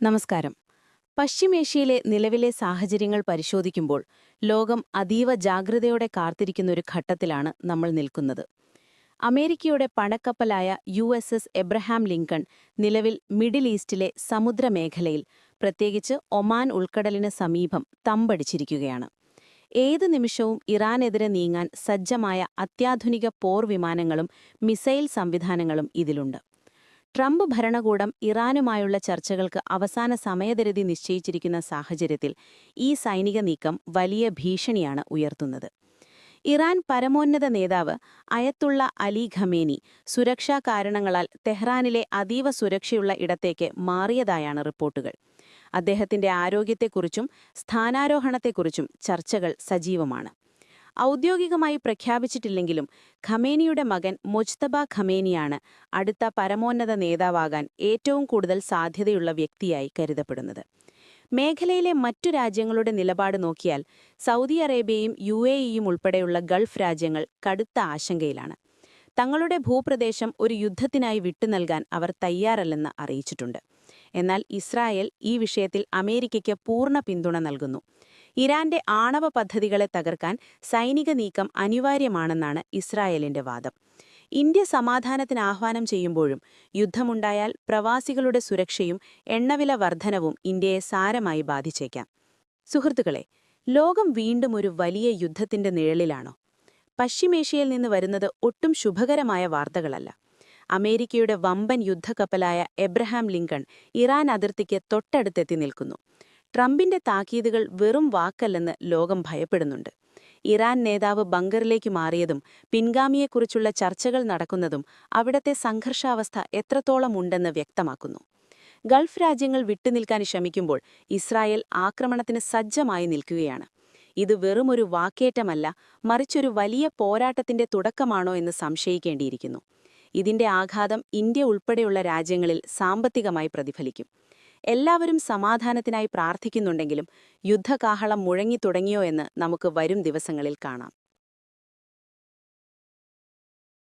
നമസ്കാരം. പശ്ചിമേഷ്യയിലെ നിലവിലെ സാഹചര്യങ്ങൾ പരിശോധിക്കുമ്പോൾ ലോകം അതീവ ജാഗ്രതയോടെ കാത്തിരിക്കുന്ന ഒരു ഘട്ടത്തിലാണ് നമ്മൾ നിൽക്കുന്നത്. അമേരിക്കയുടെ പണക്കപ്പലായ USS എബ്രഹാം ലിങ്കൺ നിലവിൽ മിഡിൽ ഈസ്റ്റിലെ സമുദ്രമേഖലയിൽ, പ്രത്യേകിച്ച് ഒമാൻ ഉൾക്കടലിന് സമീപം തമ്പടിച്ചിരിക്കുകയാണ്. ഏതു നിമിഷവും ഇറാനെതിരെ നീങ്ങാൻ സജ്ജമായ അത്യാധുനിക പോർ വിമാനങ്ങളും മിസൈൽ സംവിധാനങ്ങളും ഇതിലുണ്ട്. ട്രംപ് ഭരണകൂടം ഇറാനുമായുള്ള ചർച്ചകൾക്ക് അവസാന സമയപരിധി നിശ്ചയിച്ചിരിക്കുന്ന സാഹചര്യത്തിൽ ഈ സൈനിക നീക്കം വലിയ ഭീഷണിയാണ് ഉയർത്തുന്നത്. ഇറാൻ പരമോന്നത നേതാവ് അയത്തുള്ള അലി ഖമേനി സുരക്ഷാ കാരണങ്ങളാൽ തെഹ്റാനിലെ അതീവ സുരക്ഷയുള്ള ഇടത്തേക്ക് മാറിയതായാണ് റിപ്പോർട്ടുകൾ. അദ്ദേഹത്തിന്റെ ആരോഗ്യത്തെക്കുറിച്ചും സ്ഥാനാരോഹണത്തെക്കുറിച്ചും ചർച്ചകൾ സജീവമാണ്. ഔദ്യോഗികമായി പ്രഖ്യാപിച്ചിട്ടില്ലെങ്കിലും ഖമേനിയുടെ മകൻ മുജ്തബ ഖമേനിയാണ് അടുത്ത പരമോന്നത നേതാവാകാൻ ഏറ്റവും കൂടുതൽ സാധ്യതയുള്ള വ്യക്തിയായി കരുതപ്പെടുന്നത്. മേഖലയിലെ മറ്റു രാജ്യങ്ങളുടെ നിലപാട് നോക്കിയാൽ സൗദി അറേബ്യയും UAEയും ഉൾപ്പെടെയുള്ള ഗൾഫ് രാജ്യങ്ങൾ കടുത്ത ആശങ്കയിലാണ്. തങ്ങളുടെ ഭൂപ്രദേശം ഒരു യുദ്ധത്തിനായി വിട്ടുനൽകാൻ അവർ തയ്യാറല്ലെന്ന് അറിയിച്ചിട്ടുണ്ട്. എന്നാൽ ഇസ്രായേൽ ഈ വിഷയത്തിൽ അമേരിക്കയ്ക്ക് പൂർണ്ണ പിന്തുണ നൽകുന്നു. ഇറാന്റെ ആണവ പദ്ധതികളെ തകർക്കാൻ സൈനിക നീക്കം അനിവാര്യമാണെന്നാണ് ഇസ്രായേലിന്റെ വാദം. ഇന്ത്യ സമാധാനത്തിന് ആഹ്വാനം ചെയ്യുമ്പോഴും യുദ്ധമുണ്ടായാൽ പ്രവാസികളുടെ സുരക്ഷയും എണ്ണവില വർധനവും ഇന്ത്യയെ സാരമായി ബാധിച്ചേക്കാം. സുഹൃത്തുക്കളെ, ലോകം വീണ്ടും ഒരു വലിയ യുദ്ധത്തിന്റെ നിഴലിലാണോ? പശ്ചിമേഷ്യയിൽ നിന്ന് വരുന്നത് ഒട്ടും ശുഭകരമായ വാർത്തകളല്ല. അമേരിക്കയുടെ വമ്പൻ യുദ്ധക്കപ്പലായ എബ്രഹാം ലിങ്കൺ ഇറാൻ അതിർത്തിക്ക് തൊട്ടടുത്തെത്തി നിൽക്കുന്നു. ട്രംപിന്റെ താക്കീതുകൾ വെറും വാക്കല്ലെന്ന് ലോകം ഭയപ്പെടുന്നുണ്ട്. ഇറാൻ നേതാവ് ബങ്കറിലേക്ക് മാറിയതും പിൻഗാമിയെക്കുറിച്ചുള്ള ചർച്ചകൾ നടക്കുന്നതും അവിടത്തെ സംഘർഷാവസ്ഥ എത്രത്തോളം ഉണ്ടെന്ന് വ്യക്തമാക്കുന്നു. ഗൾഫ് രാജ്യങ്ങൾ വിട്ടുനിൽക്കാൻ ശ്രമിക്കുമ്പോൾ ഇസ്രായേൽ ആക്രമണത്തിന് സജ്ജമായി നിൽക്കുകയാണ്. ഇത് വെറുമൊരു വാക്കേറ്റമല്ല, മറിച്ചൊരു വലിയ പോരാട്ടത്തിന്റെ തുടക്കമാണോ എന്ന് സംശയിക്കേണ്ടിയിരിക്കുന്നു. ഇതിന്റെ ആഘാതം ഇന്ത്യ ഉൾപ്പെടെയുള്ള രാജ്യങ്ങളിൽ സാമ്പത്തികമായി പ്രതിഫലിക്കും. എല്ലാവരും സമാധാനത്തിനായി പ്രാർത്ഥിക്കുന്നുണ്ടെങ്കിലും യുദ്ധകാഹളം മുഴങ്ങിത്തുടങ്ങിയോ എന്ന് നമുക്ക് വരും ദിവസങ്ങളിൽ കാണാം.